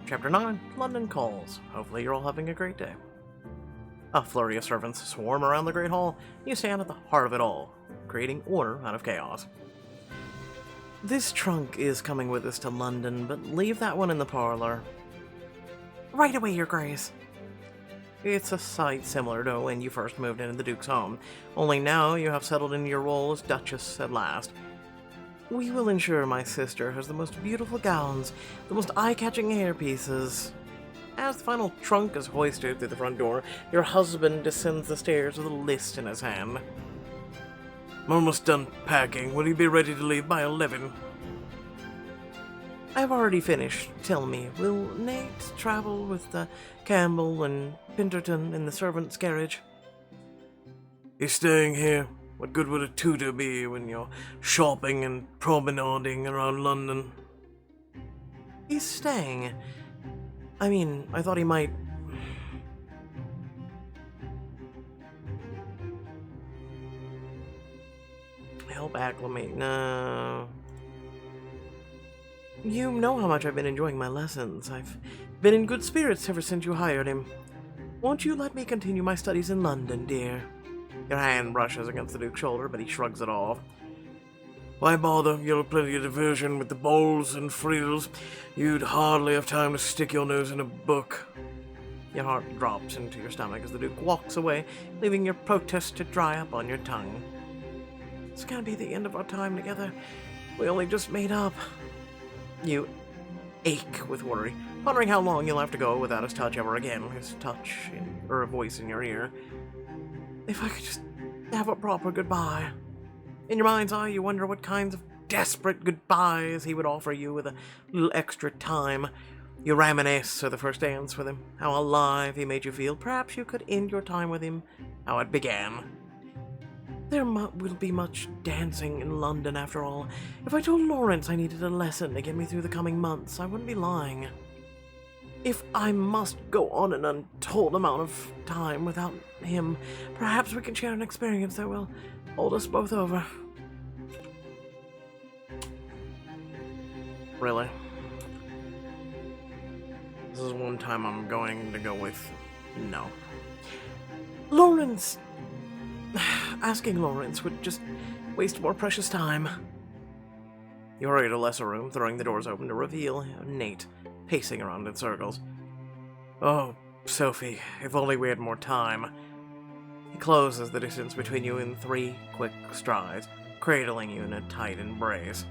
Chapter 9, London Calls. Hopefully you're all having a great day. A flurry of servants swarm around the Great Hall. You stand at the heart of it all, creating order out of chaos. This trunk is coming with us to London, but leave that one in the parlor. Right away, Your Grace. It's a sight similar to when you first moved into the Duke's home, only now you have settled into your role as Duchess at last. We will ensure my sister has the most beautiful gowns, the most eye-catching hairpieces. As the final trunk is hoisted through the front door, your husband descends the stairs with a list in his hand. I'm almost done packing. Will you be ready to leave by 11? I've already finished. Tell me, will Nate travel with Campbell and Pinkerton in the servant's carriage? He's staying here. What good would a tutor be when you're shopping and promenading around London? He's staying. I mean, I thought he might... help acclimate. No. You know how much I've been enjoying my lessons. I've been in good spirits ever since you hired him. Won't you let me continue my studies in London, dear? Your hand brushes against the Duke's shoulder, but he shrugs it off. Why bother? You'll have plenty of diversion with the balls and frills. You'd hardly have time to stick your nose in a book. Your heart drops into your stomach as the Duke walks away, leaving your protest to dry up on your tongue. It's gonna be the end of our time together. We only just made up. You ache with worry, wondering how long you'll have to go without his touch ever again, his touch or a voice in your ear. If I could just have a proper goodbye. In your mind's eye, you wonder what kinds of desperate goodbyes he would offer you with a little extra time. You reminisce of the first dance with him, how alive he made you feel. Perhaps you could end your time with him how it began. There will be much dancing in London after all. If I told Lawrence I needed a lesson to get me through the coming months, I wouldn't be lying. If I must go on an untold amount of time without him, perhaps we can share an experience that will hold us both over. Really? This is one time I'm going to go with no. Lawrence! Asking Lawrence would just waste more precious time. You hurry to lesser room, throwing the doors open to reveal Nate, pacing around in circles. Oh, Sophie, if only we had more time. He closes the distance between you in 3 quick strides, cradling you in a tight embrace.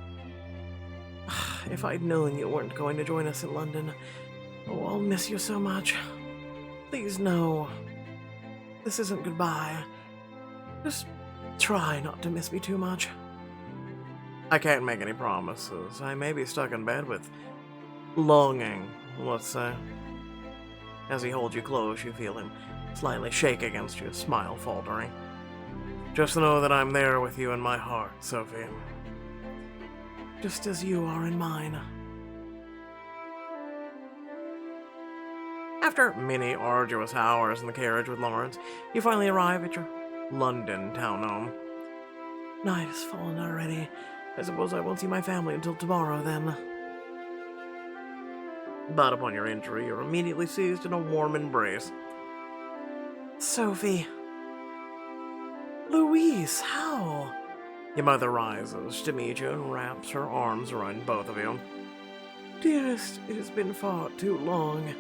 If I'd known you weren't going to join us in London, oh, I'll miss you so much. Please, no. This isn't goodbye. Just try not to miss me too much. I can't make any promises. I may be stuck in bed with longing, let's say. As he holds you close, you feel him slightly shake against you, smile faltering. Just know that I'm there with you in my heart, Sophie. Just as you are in mine. After many arduous hours in the carriage with Lawrence, you finally arrive at your London townhome. Night has fallen already. I suppose I won't see my family until tomorrow, then. But upon your entry, you're immediately seized in a warm embrace. Sophie. Louise, how? Your mother rises to meet you and wraps her arms around both of you. Dearest, it has been far too long.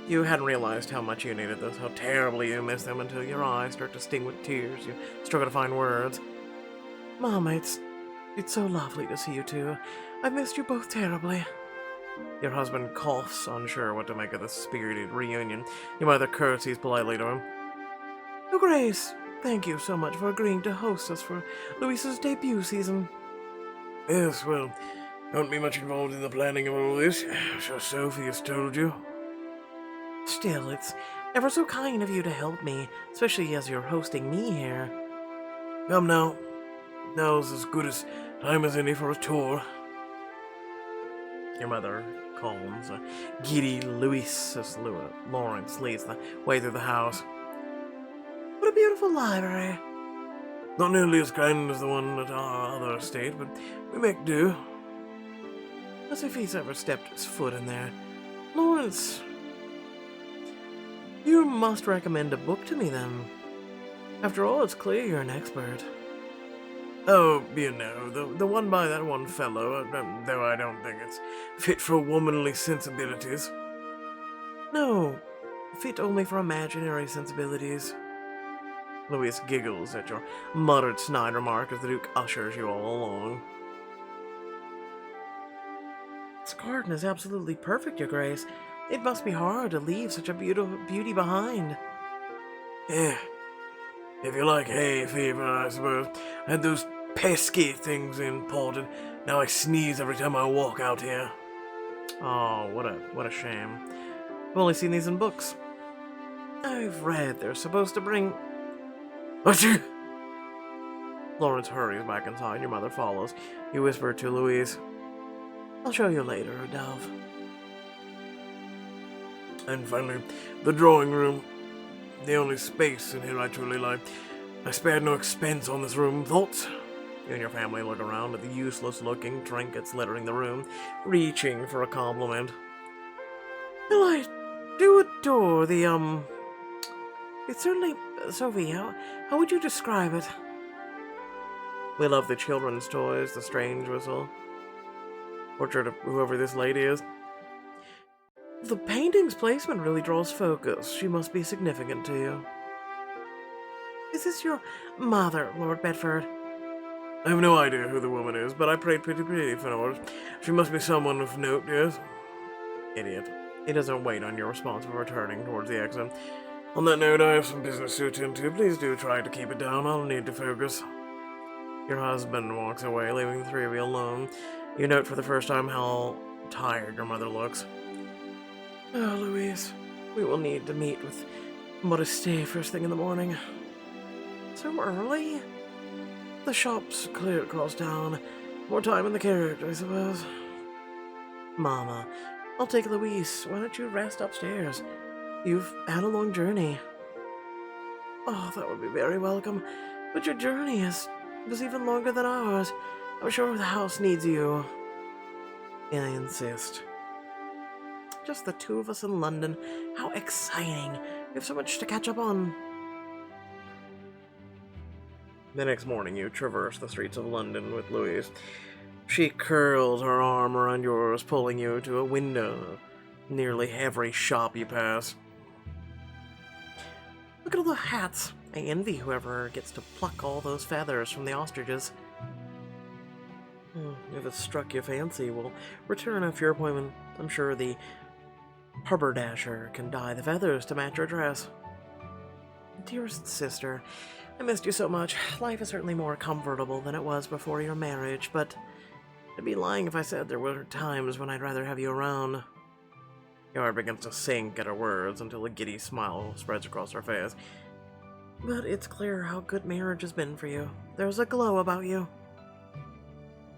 You hadn't realized how much you needed this, how terribly you miss them until your eyes start to sting with tears. You struggle to find words. Mama, it's so lovely to see you two. I've missed you both terribly. Your husband coughs, unsure what to make of this spirited reunion. Your mother curtsies politely to him. Your Grace, thank you so much for agreeing to host us for Louisa's debut season. Yes, well, don't be much involved in the planning of all this. Sure Sophie has told you. Still, it's ever so kind of you to help me, especially as you're hosting me here. Come now. Now's as good as time as any for a tour. Your mother calms a giddy Louise as Lawrence leads the way through the house. What a beautiful library. Not nearly as grand as the one at our other estate, but we make do. As if he's ever stepped his foot in there. Lawrence, you must recommend a book to me then. After all, it's clear you're an expert. Oh, the one by that one fellow, though I don't think it's fit for womanly sensibilities. No, fit only for imaginary sensibilities. Louis giggles at your muttered snide remark as the Duke ushers you all along. This garden is absolutely perfect, Your Grace. It must be hard to leave such a beauty behind. Yeah, if you like hay fever, I suppose. I had those pesky things imported. Now I sneeze every time I walk out here. Oh, what a shame. I've only seen these in books. I've read they're supposed to bring... Achoo! Lawrence hurries back inside. Your mother follows. You whisper to Louise, I'll show you later, Dove. And finally, the drawing room. The only space in here I truly like. I spared no expense on this room. Thoughts? You and your family look around at the useless-looking trinkets littering the room, reaching for a compliment. Well, I do adore the, It's certainly... Sophie, how would you describe it? We love the children's toys, the strange whistle. Portrait of whoever this lady is. The painting's placement really draws focus. She must be significant to you. Is this your mother, Lord Bedford? I have no idea who the woman is, but I prayed pretty for her. She must be someone of note, yes? Idiot. He doesn't wait on your response before turning towards the exit. On that note, I have some business to attend to. Please do try to keep it down. I'll need to focus. Your husband walks away, leaving the three of you alone. You note for the first time how tired your mother looks. Oh, Louise, we will need to meet with Modesty first thing in the morning. So early? The shop's clear across town. More time in the carriage, I suppose. Mama, I'll take Louise. Why don't you rest upstairs? You've had a long journey. Oh, that would be very welcome. But your journey was even longer than ours. I'm sure the house needs you. I insist. Just the two of us in London. How exciting. We have so much to catch up on. The next morning, you traverse the streets of London with Louise. She curls her arm around yours, pulling you to a window. Nearly every shop you pass. Look at all the hats. I envy whoever gets to pluck all those feathers from the ostriches. If it struck your fancy, we'll return after your appointment. I'm sure the haberdasher can dye the feathers to match your dress. Dearest sister, I missed you so much. Life is certainly more comfortable than it was before your marriage, but I'd be lying if I said there were times when I'd rather have you around. Your heart begins to sink at her words until a giddy smile spreads across her face. But it's clear how good marriage has been for you. There's a glow about you.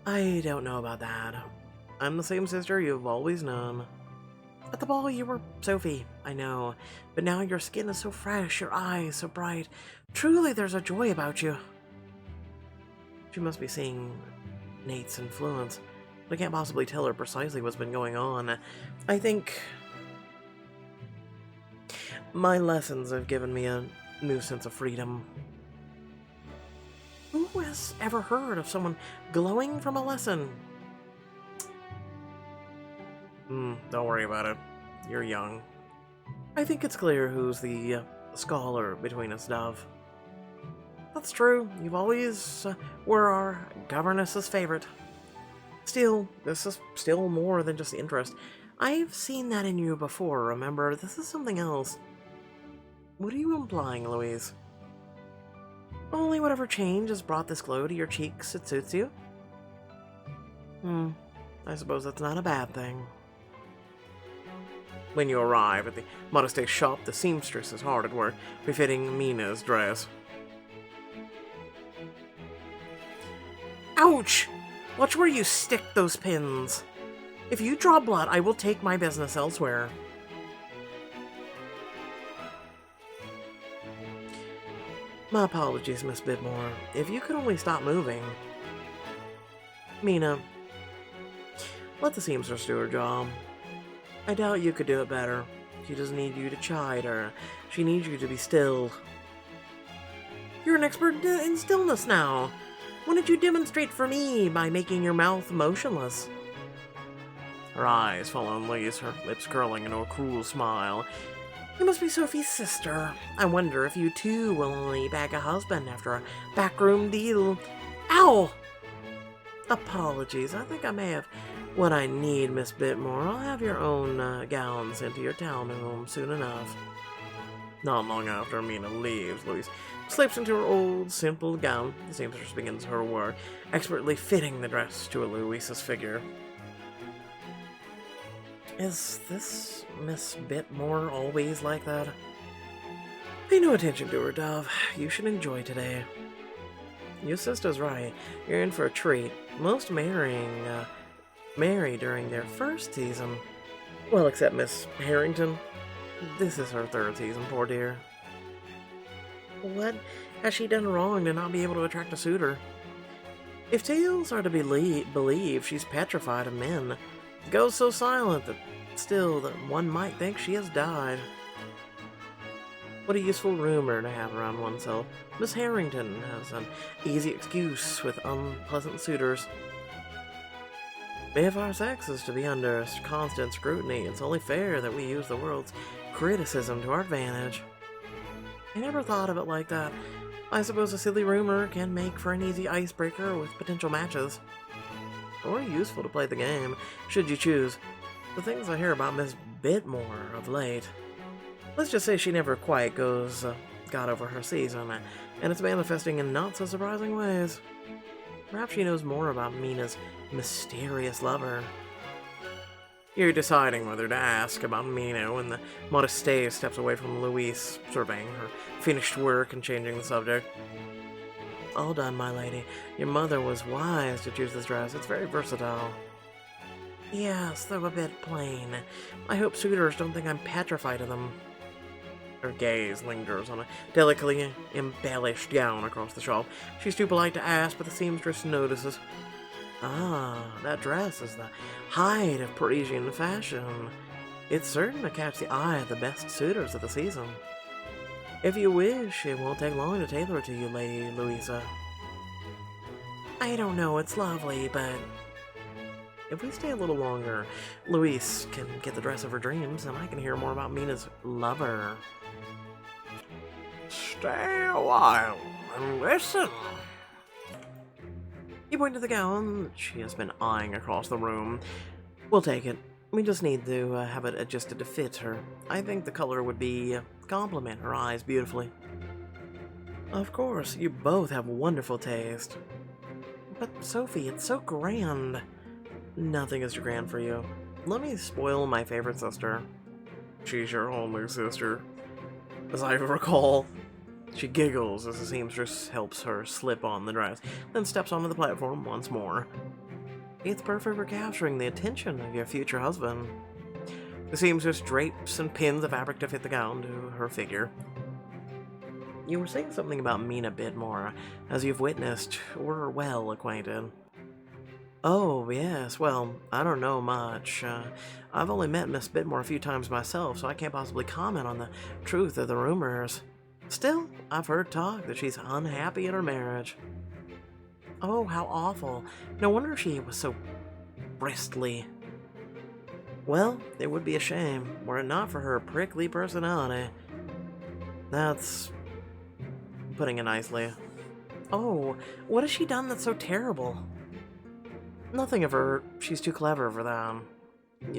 I don't know about that. I'm the same sister you've always known. At the ball you were Sophie, I know, but now your skin is so fresh, your eyes so bright. Truly there's a joy about you. She must be seeing Nate's influence, but I can't possibly tell her precisely what's been going on. I think my lessons have given me a new sense of freedom. Who has ever heard of someone glowing from a lesson? Don't worry about it. You're young. I think it's clear who's the scholar between us, Dove. That's true. You've always were our governess's favorite. Still, this is still more than just interest. I've seen that in you before, remember? This is something else. What are you implying, Louise? Only whatever change has brought this glow to your cheeks, it suits you. I suppose that's not a bad thing. When you arrive at the Modesty shop, the seamstress is hard at work, befitting Mina's dress. Ouch! Watch where you stick those pins. If you draw blood, I will take my business elsewhere. My apologies, Miss Bidmore. If you could only stop moving. Mina, let the seamstress do her job. I doubt you could do it better. She doesn't need you to chide her. She needs you to be still. You're an expert in stillness now. Why don't you demonstrate for me by making your mouth motionless? Her eyes fall on Lise, her lips curling into a cruel smile. You must be Sophie's sister. I wonder if you too will only bag a husband after a backroom deal. Ow! Apologies, I think I may have what I need, Miss Bitmore. I'll have your own gown sent to your townhome soon enough. Not long after Mina leaves, Louise slips into her old, simple gown. The seamstress begins her work, expertly fitting the dress to Louise's figure. Is this Miss Bitmore always like that? Pay no attention to her, Dove. You should enjoy today. Your sister's right. You're in for a treat. Most marry during their first season. Well, except Miss Harrington. This is her third season, poor dear. What has she done wrong to not be able to attract a suitor? If tales are to be believed, she's petrified of men. Goes so silent that still that one might think she has died. What a useful rumor to have around oneself. Miss Harrington has an easy excuse with unpleasant suitors. If our sex is to be under constant scrutiny, it's only fair that we use the world's criticism to our advantage. I never thought of it like that. I suppose a silly rumor can make for an easy icebreaker with potential matches. Or useful to play the game, should you choose. The things I hear about Miss Bitmore of late. Let's just say she never quite got over her season, and it's manifesting in not so surprising ways. Perhaps she knows more about Mina's mysterious lover. You're deciding whether to ask about Mina when the modeste steps away from Louise, surveying her finished work and changing the subject. All done, my lady. Your mother was wise to choose this dress. It's very versatile. Yes, though a bit plain. I hope suitors don't think I'm petrified of them. Her gaze lingers on a delicately embellished gown across the shop. She's too polite to ask, but the seamstress notices. Ah, that dress is the height of Parisian fashion. It's certain to catch the eye of the best suitors of the season. If you wish, it won't take long to tailor it to you, Lady Louisa. I don't know, it's lovely, but if we stay a little longer, Louise can get the dress of her dreams, and I can hear more about Mina's lover. Stay a while and listen. You point to the gown she has been eyeing across the room. We'll take it. We just need to have it adjusted to fit her. I think the color would be complement her eyes beautifully. Of course, you both have wonderful taste. But Sophie, it's so grand. Nothing is too grand for you. Let me spoil my favorite sister. She's your only sister, as I recall. She giggles as the seamstress helps her slip on the dress, then steps onto the platform once more. It's perfect for capturing the attention of your future husband. The seamstress drapes and pins the fabric to fit the gown to her figure. You were saying something about Mina Bitmore, as you've witnessed. We're well acquainted. Oh, yes, well, I don't know much. I've only met Miss Bitmore a few times myself, so I can't possibly comment on the truth of the rumors. Still, I've heard talk that she's unhappy in her marriage. Oh, how awful. No wonder she was so bristly. Well, it would be a shame, were it not for her prickly personality. That's putting it nicely. Oh, what has she done that's so terrible? Nothing of her. She's too clever for that.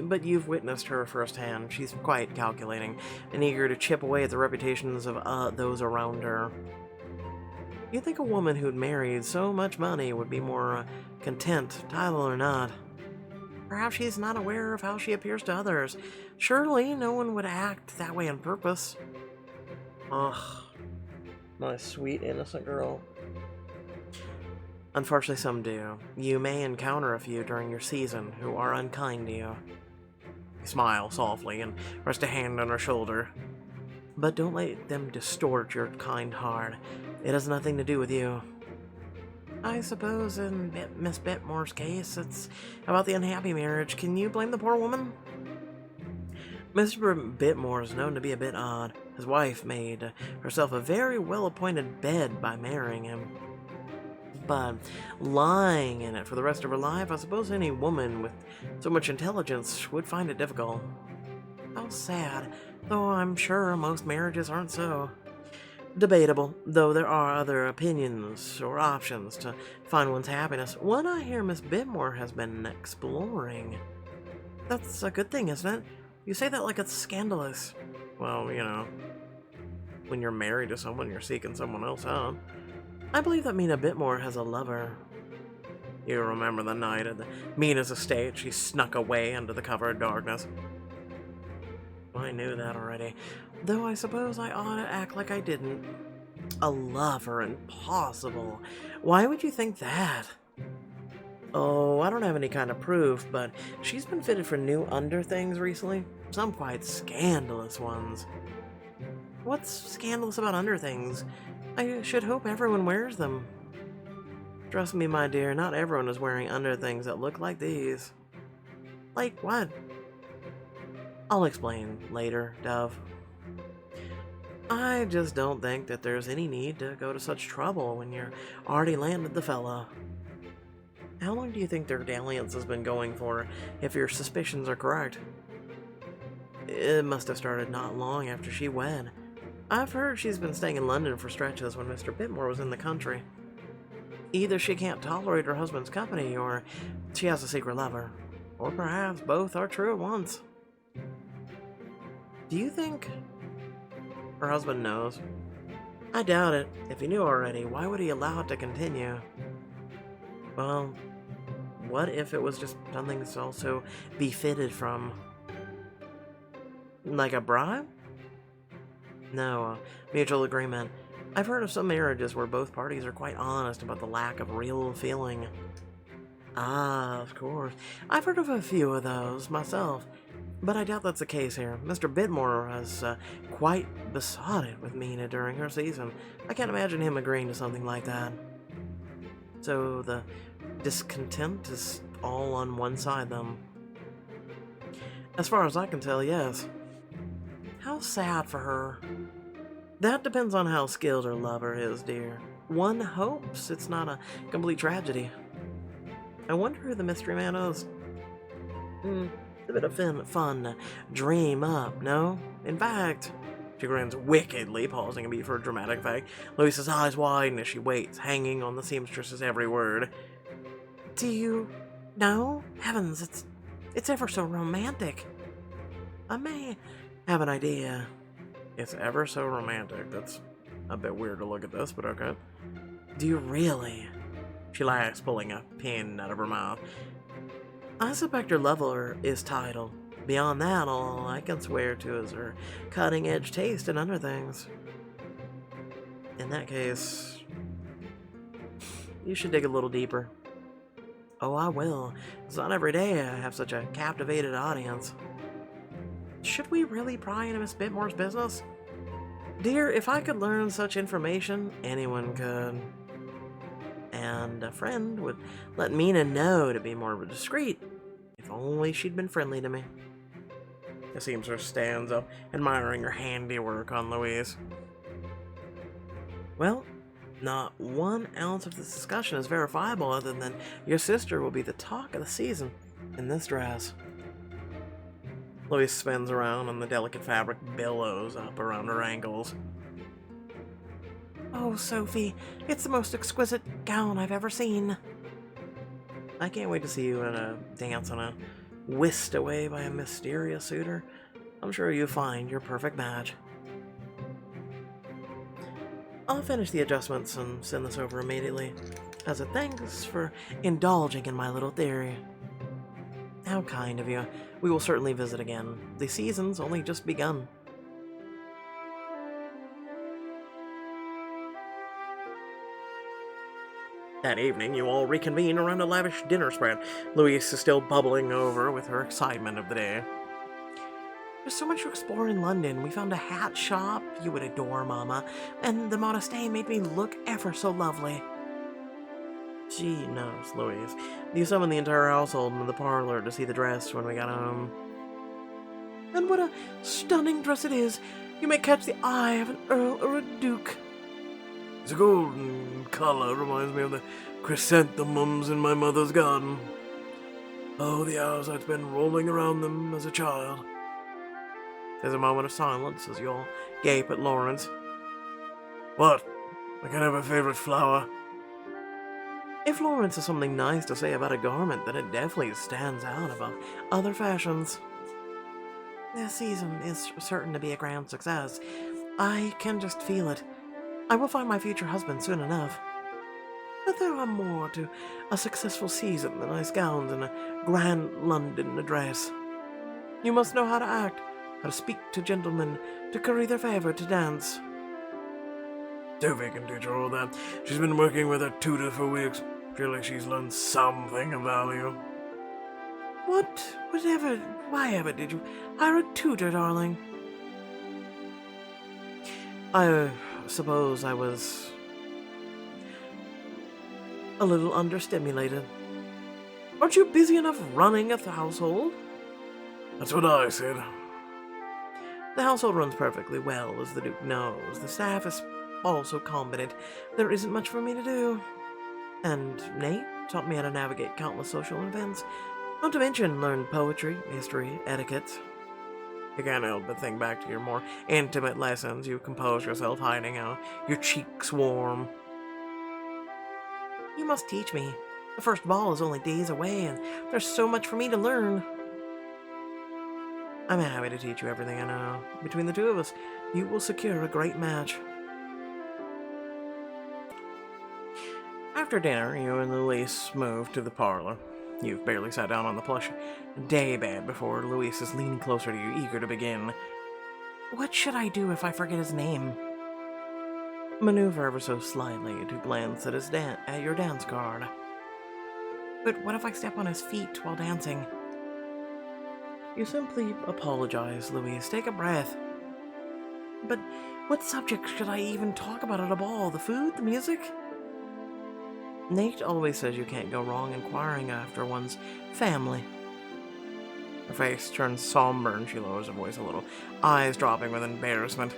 But you've witnessed her firsthand. She's quite calculating and eager to chip away at the reputations of those around her. You'd think a woman who'd married so much money would be more content, title or not. Perhaps she's not aware of how she appears to others. Surely no one would act that way on purpose. Ugh, my sweet innocent girl. Unfortunately, some do. You may encounter a few during your season who are unkind to you. You smile softly and rest a hand on her shoulder. But don't let them distort your kind heart. It has nothing to do with you. I suppose in Miss Bitmore's case, it's about the unhappy marriage. Can you blame the poor woman? Mr. Bitmore is known to be a bit odd. His wife made herself a very well-appointed bed by marrying him. But lying in it for the rest of her life, I suppose any woman with so much intelligence would find it difficult. How sad, though I'm sure most marriages aren't so. Debatable, though there are other opinions or options to find one's happiness. One I hear Miss Bitmore has been exploring. That's a good thing, isn't it? You say that like it's scandalous. Well, when you're married to someone, you're seeking someone else out. I believe that Mina Bitmore has a lover. You remember the night at Mina's estate, she snuck away under the cover of darkness. I knew that already, though I suppose I ought to act like I didn't. A lover? Impossible. Why would you think that? Oh, I don't have any kind of proof, but she's been fitted for new underthings recently. Some quite scandalous ones. What's scandalous about underthings? I should hope everyone wears them. Trust me, my dear, not everyone is wearing underthings that look like these. Like what? I'll explain later, Dove. I just don't think that there's any need to go to such trouble when you're already landed the fella. How long do you think their dalliance has been going for, if your suspicions are correct? It must have started not long after she wed. I've heard she's been staying in London for stretches when Mr. Bitmore was in the country. Either she can't tolerate her husband's company, or she has a secret lover. Or perhaps both are true at once. Do you think her husband knows? I doubt it. If he knew already, why would he allow it to continue? Well, what if it was just something to also be fitted from? Like a bribe? No, mutual agreement. I've heard of some marriages where both parties are quite honest about the lack of real feeling. Ah, of course. I've heard of a few of those myself, but I doubt that's the case here. Mr. Bitmore has quite besotted with Mina during her season. I can't imagine him agreeing to something like that. So the discontent is all on one side, then? As far as I can tell, yes. How sad for her. That depends on how skilled her lover is, dear. One hopes it's not a complete tragedy. I wonder who the mystery man is. It's a bit of fun to dream up, no? In fact, she grins wickedly, pausing a beat for a dramatic effect. Louisa's eyes widen as she waits, hanging on the seamstress's every word. Do you know? Heavens, it's ever so romantic. I may have an idea. It's ever so romantic. That's a bit weird to look at this, but okay. Do you really? She laughs, pulling a pin out of her mouth. I suspect her lover is titled. Beyond that, all I can swear to is her cutting-edge taste in other things. In that case, you should dig a little deeper. Oh, I will. It's not every day I have such a captivated audience. Should we really pry into Miss Bitmore's business? Dear, if I could learn such information, anyone could. And a friend would let Mina know to be more discreet, if only she'd been friendly to me. The seamstress stands up, admiring her handiwork on Louise. Well, not 1 ounce of this discussion is verifiable other than your sister will be the talk of the season in this dress. Louise spins around and the delicate fabric billows up around her ankles. Oh, Sophie, it's the most exquisite gown I've ever seen. I can't wait to see you at a dance on a whisked away by a mysterious suitor. I'm sure you'll find your perfect match. I'll finish the adjustments and send this over immediately, as a thanks for indulging in my little theory. How kind of you. We will certainly visit again. The season's only just begun. That evening, you all reconvene around a lavish dinner spread. Louise is still bubbling over with her excitement of the day. There's so much to explore in London. We found a hat shop you would adore, Mama, and the Modesty made me look ever so lovely. Gee knows, Louise. You summoned the entire household into the parlor to see the dress when we got home. And what a stunning dress it is! You may catch the eye of an earl or a duke. Its golden color reminds me of the chrysanthemums in my mother's garden. Oh, the hours I'd spend rolling around them as a child. There's a moment of silence as you all gape at Lawrence. What? I can't have a favorite flower. If Lawrence has something nice to say about a garment, then it definitely stands out above other fashions. This season is certain to be a grand success. I can just feel it. I will find my future husband soon enough. But there are more to a successful season than nice gowns and a grand London address. You must know how to act, how to speak to gentlemen, to curry their favor, to dance. Sophie can teach her all that. She's been working with her tutor for weeks. Feel like she's learned something of value. Why ever did you hire a tutor, darling? I suppose I was a little understimulated. Aren't you busy enough running a household? That's what I said. The household runs perfectly well, as the Duke knows. The staff is also competent. There isn't much for me to do. And Nate taught me how to navigate countless social events, not to mention learn poetry, history, etiquette. You can't help but think back to your more intimate lessons. You compose yourself, hiding out, your cheeks warm. You must teach me. The first ball is only days away, and there's so much for me to learn. I'm happy to teach you everything I know. Between the two of us, you will secure a great match. After dinner, you and Louise move to the parlor. You've barely sat down on the plush daybed before Louise is leaning closer to you, eager to begin. What should I do if I forget his name? Maneuver ever so slightly to glance at your dance card. But what if I step on his feet while dancing? You simply apologize, Louise. Take a breath. But what subject should I even talk about at a ball? The food? The music? Nate always says you can't go wrong inquiring after one's family. Her face turns somber and she lowers her voice a little, eyes dropping with embarrassment.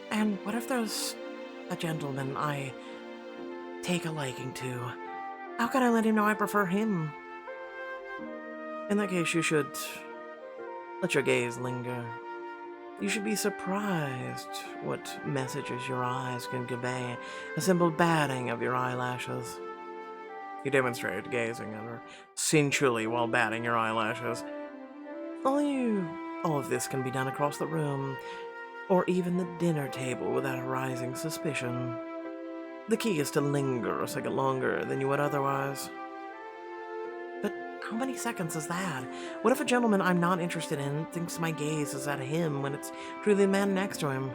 And what if there's a gentleman I take a liking to? How can I let him know I prefer him? In that case, you should let your gaze linger. You should be surprised what messages your eyes can convey. A simple batting of your eyelashes. You demonstrate gazing at her sensually while batting your eyelashes. All of this can be done across the room, or even the dinner table without arousing suspicion. The key is to linger a second longer than you would otherwise. But how many seconds is that? What if a gentleman I'm not interested in thinks my gaze is at him when it's truly the man next to him?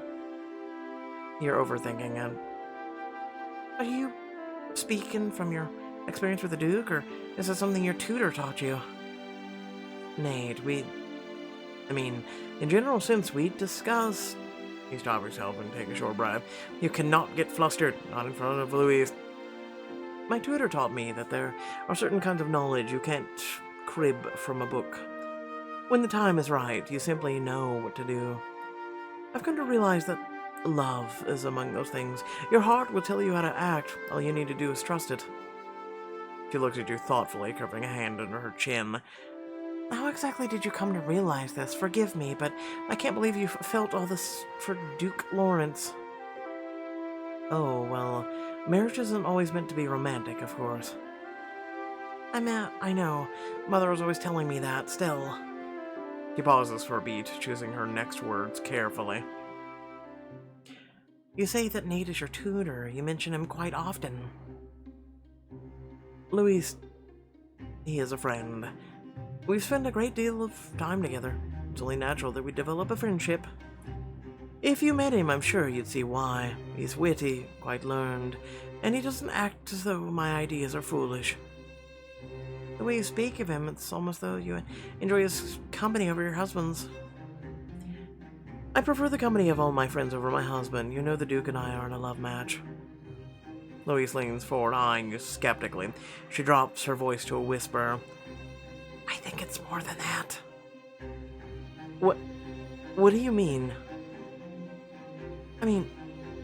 You're overthinking it. Are you speaking from your experience with the Duke, or is it something your tutor taught you? Nate, in general sense, we discussed... You stop yourself and take a short breath. You cannot get flustered, not in front of Louise. My tutor taught me that there are certain kinds of knowledge you can't crib from a book. When the time is right, you simply know what to do. I've come to realize that love is among those things. Your heart will tell you how to act. All you need to do is trust it. She looks at you thoughtfully, curving a hand under her chin. How exactly did you come to realize this? Forgive me, but I can't believe you felt all this for Duke Lawrence. Oh, well, marriage isn't always meant to be romantic, of course. I know. Mother was always telling me that, still. She pauses for a beat, choosing her next words carefully. You say that Nate is your tutor. You mention him quite often. Louise, he is a friend. We've spent a great deal of time together. It's only natural that we develop a friendship. If you met him, I'm sure you'd see why. He's witty, quite learned, and he doesn't act as though my ideas are foolish. The way you speak of him, it's almost though you enjoy his company over your husband's. I prefer the company of all my friends over my husband. You know the Duke and I aren't a love match. Louise leans forward, eyeing you skeptically. She drops her voice to a whisper. I think it's more than that. What? What do you mean? I mean,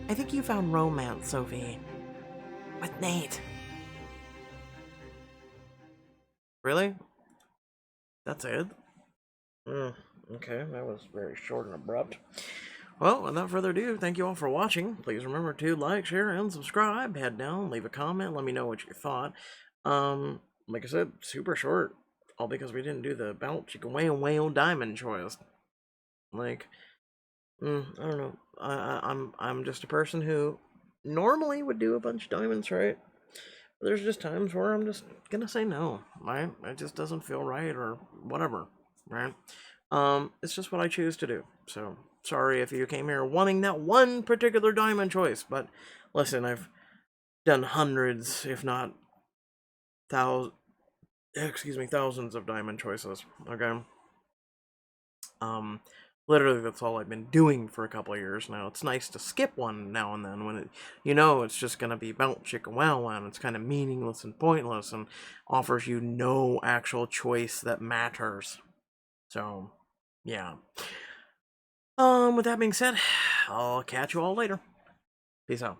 I think you found romance, Sophie. With Nate. Really? That's it? Okay, that was very short and abrupt. Well, without further ado, thank you all for watching. Please remember to like, share, and subscribe. Head down, leave a comment, let me know what you thought. Like I said, super short. All because we didn't do the bounce chicken whale diamond choice. Like, I don't know. I'm just a person who normally would do a bunch of diamonds, right? But there's just times where I'm just gonna say no, right? It just doesn't feel right or whatever, right? It's just what I choose to do. So sorry if you came here wanting that one particular diamond choice, but listen, I've done hundreds, if not thousands of diamond choices. Okay. Um, Literally that's all I've been doing for a couple of years now. It's nice to skip one now and then when it's just gonna be bounce chicka wow and it's kind of meaningless and pointless and offers you no actual choice that matters. So, yeah. With that being said, I'll catch you all later. Peace out.